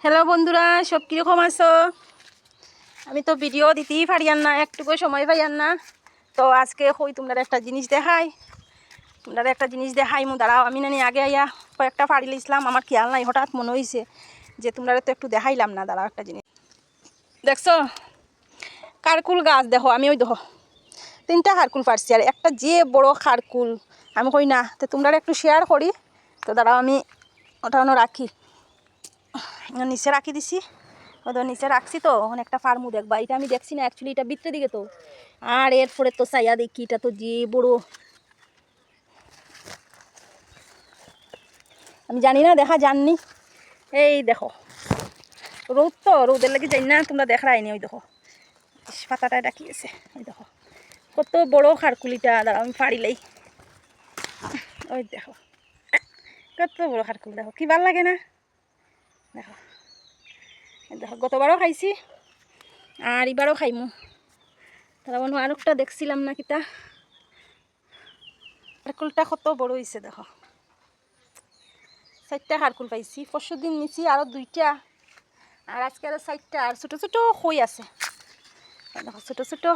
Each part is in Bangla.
হ্যালো বন্ধুরা, সব কীরকম আছো? আমি তো ভিডিও দিতেই পারি না, একটুকু সময় পাই না। তো আজকে হই তোমরা একটা জিনিস দেখাই মু দাঁড়াও। আমি নানি আগে আইয়া কয়েকটা ফাড়ি লিছিলাম, আমার খেয়াল নাই, হঠাৎ মনে হয়েছে যে তোমরা তো একটু দেখাইলাম না। দাঁড়াও, একটা জিনিস দেখছো, খারকুল গাছ দেখো। আমি ওই দেখো 3টা খারকুল পারছি, আর একটা যে বড় খারকুল আমি কই না, তো তোমরা একটু শেয়ার করি। তো দাঁড়াও, আমি ওটা রাখি, নিচে রাখি দিছি। ওদের নিচে রাখছি, তো ওখানে একটা ফার্মু দেখবা। এটা আমি দেখছি না অ্যাকচুয়ালি, এটা ভিতরে দিকে তো। আর এরপরে তো চাইয়া দেখি, এটা তো যে বড়, আমি জানি না, দেখা জাননি। এই দেখো, রোদ তো, রোদের লাগে জানি না তোমরা দেখাইনি। ওই দেখো পাতাটা এটা কি আছে, ওই দেখো কত বড় খারকুলিটা। দাঁড়াও আমি ফাড়িলেই, ওই দেখো কত বড় খারকুল। দেখো কি ভাল লাগে না? দেখো দেখো, গতবারও খাইছি আর এবারও খাইমু। তারা মনে আর একটা দেখছিলাম না কিতা, খারকুলটা কত বড় হয়েছে। দেখো 4টা খারকুল পাইছি, পরশু দিন নিছি আরও 2টা, আর আজকে আরও 4টা। আর ছোটো ছোটো খই আছে, দেখো ছোটো ছোটো।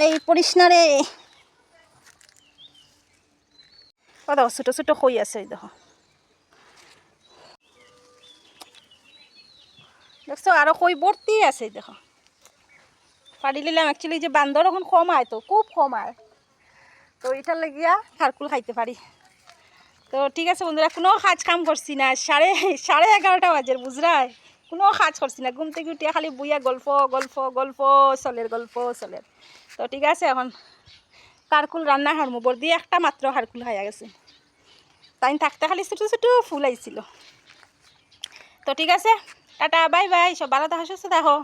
এই পড়িস না রে, ও দেখো ছোটো ছোটো খই আছে। ওই দেখো, দেখছো আরও খই ভর্তি আছে। দেখো পাড়ি নিলাম। অ্যাকচুয়ালি যে বান্দর এখন কম আয়, তো খুব কম আয়, তো এটার লাগিয়া খারকুল খাইতে পারি। তো ঠিক আছে বন্ধুরা, কোনো কাজ কাম করছি না, সাড়ে 11টা বাজে, বুঝরায় কোনো কাজ করছি না। ঘুম থেকে উঠিয়া খালি বইয়া গল্প গল্প গল্প চলের। তো ঠিক আছে, এখন খারকুল রান্না হারমু। বর্দি একটা মাত্র খারকুল খাইয়া গেছে, তাই থাকতে খালি ছোটো ছোটো ফুল আইছিল। তো ঠিক আছে, টাটা বাই বাই, সব ভালো থাকো, সুস্থ থাকো।